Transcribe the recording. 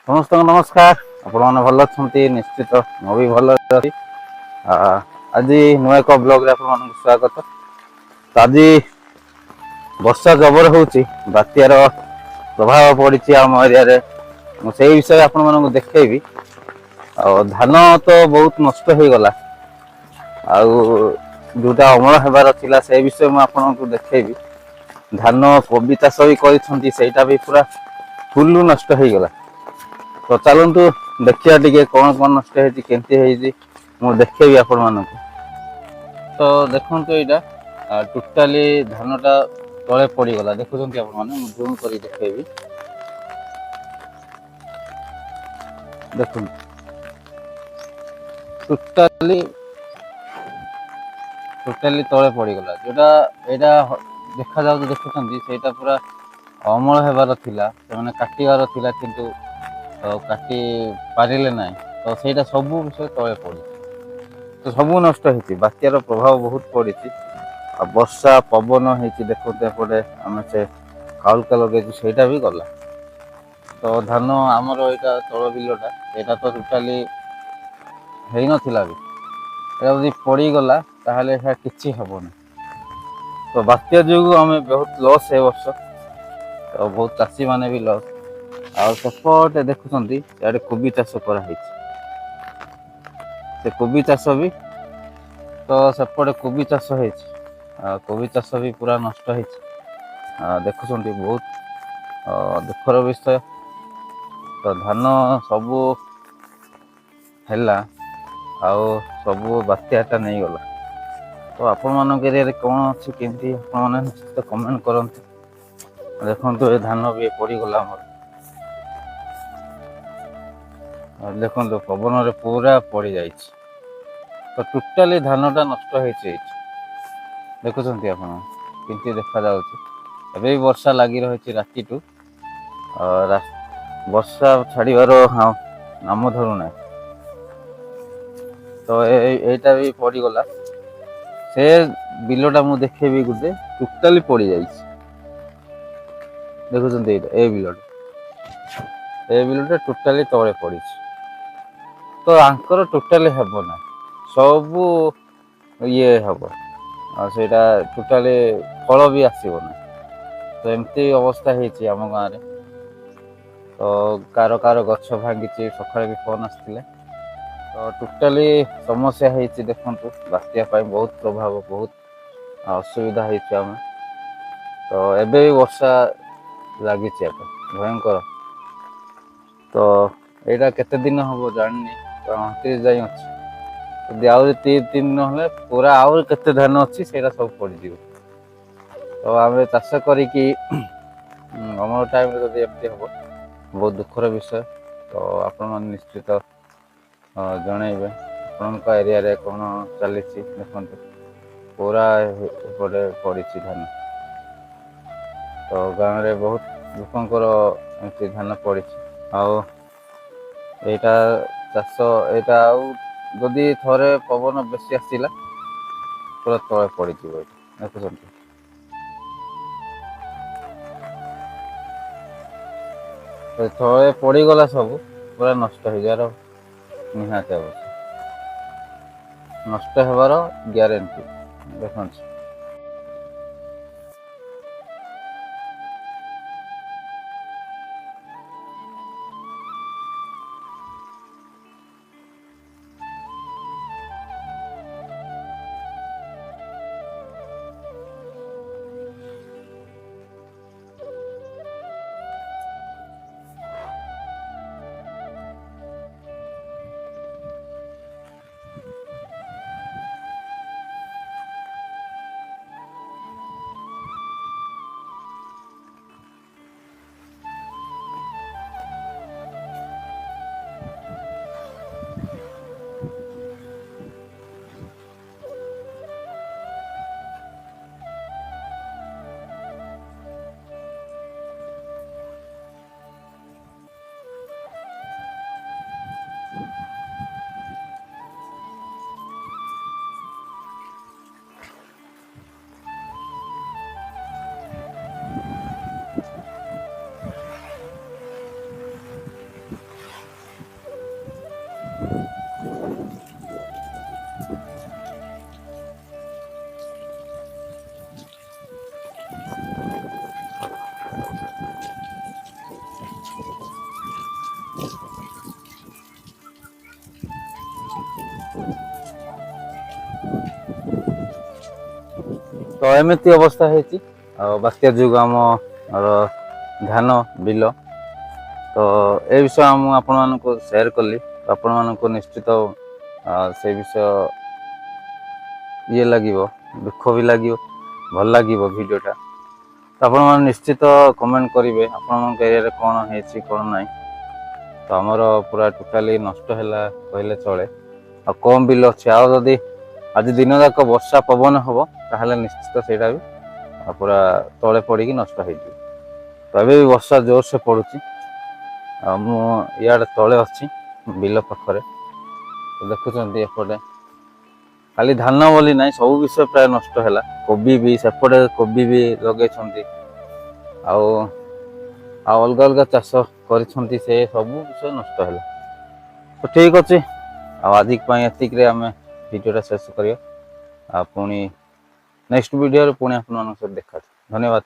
ସମସ୍ତଙ୍କୁ ନମସ୍କାର। ଆପଣମାନେ ଭଲ ଅଛନ୍ତି? ନିଶ୍ଚିତ ମୁଁ ବି ଭଲ ଅଛି। ଆଜି ନୂଆ ଏକ ବ୍ଲଗରେ ଆପଣମାନଙ୍କୁ ସ୍ୱାଗତ। ତ ଆଜି ବର୍ଷା ଜବର ହଉଛି, ବାତ୍ୟାର ପ୍ରଭାବ ପଡିଛି ଆମ ଏରିଆରେ। ମୁଁ ସେଇ ବିଷୟରେ ଆପଣମାନଙ୍କୁ ଦେଖେଇବି। ଆଉ ଧାନ ତ ବହୁତ ନଷ୍ଟ ହେଇଗଲା। ଆଉ ଯୋଉଟା ଅମଳ ହେବାର ଥିଲା ସେଇ ବିଷୟ ମୁଁ ଆପଣଙ୍କୁ ଦେଖେଇବି। ଧାନ କୋବି ଚାଷ ବି କରିଛନ୍ତି, ସେଇଟା ବି ପୁରା ଫୁଲ ନଷ୍ଟ ହେଇଗଲା। ତ ଚାଲନ୍ତୁ ଦେଖିବା ଟିକେ କଣ କଣ ନଷ୍ଟ ହେଇଛି, କେମିତି ହେଇଛି ମୁଁ ଦେଖେଇବି ଆପଣ ମାନଙ୍କୁ। ତ ଦେଖନ୍ତୁ ଏଇଟା ଟୋଟାଲି ଧାନ ଟା ତଳେ ପଡିଗଲା। ଦେଖୁଛନ୍ତି ଆପଣ ମାନେ, ମୁଁ ଜୁମ କରି ଦେଖେଇବି। ଦେଖନ୍ତୁ ଟୋଟାଲି ତଳେ ପଡିଗଲା। ଯୋଉଟା ଏଇଟା ଦେଖାଯାଉଛି, ଦେଖୁଛନ୍ତି ସେଇଟା ପୁରା ଅମଳ ହେବାର ଥିଲା, ସେମାନେ କାଟିବାର ଥିଲା, କିନ୍ତୁ କାଟି ପାରିଲେ ନାହିଁ। ତ ସେଇଟା ସବୁ ବିଷୟ ତଳେ ପଡିଛି। ତ ସବୁ ନଷ୍ଟ ହେଇଛି, ବାତ୍ୟାର ପ୍ରଭାବ ବହୁତ ପଡିଛି। ଆଉ ବର୍ଷା ପବନ ହେଇଛି, ଦେଖନ୍ତୁ ଏପଟେ ଆମେ ସେ କାଉଲକା ଲଗେଇଛୁ ସେଇଟା ବି ଗଲା। ତ ଧାନ ଆମର ଏଇଟା ତଳ ବିଲଟା, ଏଇଟା ତ ଟୋଟାଲି ହେଇନଥିଲା ବି। ଏଟା ଯଦି ପଡିଗଲା ତାହେଲେ ଏହା କିଛି ହବନି। ତ ବାତ୍ୟା ଯୋଗୁ ଆମେ ବହୁତ ଲସ୍ ଏ ବର୍ଷ। ତ ବହୁତ ଚାଷୀ ମାନେ ବି ଲସ୍। ଆଉ ସେପଟେ ଦେଖୁଛନ୍ତି ଇଆଡେ କୋବି ଚାଷ କରାହେଇଛି। ସେ କୋବି ଚାଷ ବି, ତ ସେପଟେ କୋବି ଚାଷ ହେଇଛି। ଆଉ କୋବି ଚାଷ ବି ପୁରା ନଷ୍ଟ ହେଇଛି। ଦେଖୁଛନ୍ତି ବହୁତ ଦୁଃଖର ବିଷୟ। ତ ଧାନ ସବୁ ହେଲା, ଆଉ ସବୁ ବାତ୍ୟାଟା ନେଇଗଲା। ତ ଆପଣମାନଙ୍କ ଏରିଆରେ କଣ ଅଛି, କେମିତି ଆପଣମାନେ ନିଶ୍ଚିତ କମେଣ୍ଟ କରନ୍ତୁ। ଦେଖନ୍ତୁ ଏ ଧାନ ବି ପଡିଗଲା ଆମର। ଦେଖନ୍ତୁ ପବନରେ ପୁରା ପଡି ଯାଇଛି। ତ ଟୋଟାଲି ଧାନ ଟା ନଷ୍ଟ ହେଇଛି ଏଇଠି। ଦେଖୁଛନ୍ତି ଆପଣ କେମିତି ଦେଖା ଯାଉଛି। ଏବେ ବି ବର୍ଷା ଲାଗି ରହିଛି ରାତିଠୁ। ବର୍ଷା ଛାଡିବାର ନାମ ଧରୁନାହିଁ। ତ ଏଇଟା ବି ପଡିଗଲା। ସେ ବିଲ ଟା ମୁଁ ଦେଖେଇବି, ଗୋଟେ ଟୋଟାଲି ପଡି ଯାଇଛି। ଦେଖୁଛନ୍ତି ଏଇଟା, ଏ ବିଲଟା ଟୋଟାଲି ତଳେ ପଡିଛି। ତ ଆଙ୍କର ଟୋଟାଲି ହେବ ନାହିଁ, ସବୁ ଇଏ ହବ। ଆଉ ସେଇଟା ଟୋଟାଲି ଫଳ ବି ଆସିବନି। ତ ଏମିତି ଅବସ୍ଥା ହେଇଛି ଆମ ଗାଁରେ। ତ କାର ଗଛ ଭାଙ୍ଗିଛି, ସକାଳେ ବି ଫୋନ ଆସିଥିଲେ। ତ ଟୋଟାଲି ସମସ୍ୟା ହେଇଛି। ଦେଖନ୍ତୁ ବାତ୍ୟା ପାଇଁ ବହୁତ ପ୍ରଭାବ, ବହୁତ ଅସୁବିଧା ହେଇଛୁ ଆମେ। ତ ଏବେ ବି ବର୍ଷା ଲାଗିଛି ଏବେ ଭୟଙ୍କର। ତ ଏଇଟା କେତେ ଦିନ ହବ ଜାଣିନି, 29 ଯାଏଁ ଅଛି। ଯଦି ଆହୁରି 3 ଦିନ ନହେଲେ ପୁରା ଆହୁରି କେତେ ଧାନ ଅଛି ସେଇଟା ସବୁ ପଡିଯିବ। ତ ଆମେ ଚାଷ କରିକି ଅମଳ ଟାଇମରେ ଯଦି ଏମିତି ହବ, ବହୁତ ଦୁଃଖର ବିଷୟ। ତ ଆପଣମାନେ ନିଶ୍ଚିତ ଜଣେଇବେ ଆପଣଙ୍କ ଏରିଆରେ କଣ ଚାଲିଛି। ଦେଖନ୍ତୁ ପୁରା ଏପଟେ ପଡିଛି ଧାନ। ତ ଗାଁରେ ବହୁତ ଲୋକଙ୍କର ଏମିତି ଧାନ ପଡ଼ିଛି। ଆଉ ଏଇଟା ଚାଷ, ଏଇଟା ଆଉ ଯଦି ଥରେ ପବନ ବେଶୀ ଆସିଲା, ପୁରା ତଳେ ପଡିଯିବ ଏଇଟା। ଦେଖୁଛନ୍ତି ଥରେ ପଡିଗଲା ସବୁ ପୁରା ନଷ୍ଟ ହେଇଯିବାର ନିହାତି ଅବଶ୍ୟ। ନଷ୍ଟ ହେବାର ଗ୍ୟାରେଣ୍ଟି। ଦେଖନ୍ତୁ ତ ଏମିତି ଅବସ୍ଥା ହେଇଛି। ଆଉ ବାତ୍ୟା ଯୋଗୁଁ ଆମର ଧାନ ବିଲ, ତ ଏ ବିଷୟ ମୁଁ ଆପଣମାନଙ୍କୁ ସେୟାର କଲି। ଆପଣମାନଙ୍କୁ ନିଶ୍ଚିତ ସେ ବିଷୟ ଇଏ ଲାଗିବ, ଦୁଃଖ ବି ଲାଗିବ, ଭଲ ଲାଗିବ ଭିଡ଼ିଓଟା। ତ ଆପଣମାନେ ନିଶ୍ଚିତ କମେଣ୍ଟ କରିବେ ଆପଣଙ୍କ ଏରିଆରେ କ'ଣ ହେଇଛି କ'ଣ ନାହିଁ। ତ ଆମର ପୁରା ଟୋଟାଲି ନଷ୍ଟ ହେଲା କହିଲେ ଚଳେ। ଆଉ କମ୍ ବିଲ ଅଛି, ଆଉ ଯଦି ଆଜି ଦିନ ଯାକ ବର୍ଷା ପବନ ହେବ ତାହେଲେ ନିଶ୍ଚିତ ସେଇଟା ବି ପୁରା ତଳେ ପଡ଼ିକି ନଷ୍ଟ ହେଇଯିବ। ତ ଏବେ ବି ବର୍ଷା ଜୋରସେ ପଡ଼ୁଛି। ଆଉ ମୁଁ ଇଆଡ଼େ ତଳେ ଅଛି ବିଲ ପାଖରେ, ଦେଖୁଛନ୍ତି ଏପଟେ ଖାଲି ଧାନ ବୋଲି ନାହିଁ, ସବୁ ବିଷୟ ପ୍ରାୟ ନଷ୍ଟ ହେଲା। କୋବି ବି ସେପଟେ କୋବି ବି ଲଗେଇଛନ୍ତି, ଆଉ ଅଲଗା ଅଲଗା ଚାଷ କରିଛନ୍ତି, ସେ ସବୁ ବିଷୟ ନଷ୍ଟ ହେଲା। ତ ଠିକ୍ ଅଛି, ଆଉ ଆଜି ପାଇଁ ଏତିକିରେ ଆମେ ଭିଡ଼ିଓଟା ଶେଷ କରିବା। ଆଉ ପୁଣି ନେକ୍ସଟ ଭିଡ଼ିଓରେ ପୁଣି ଆପଣମାନଙ୍କ ସହିତ ଦେଖାଯିବ। ଧନ୍ୟବାଦ।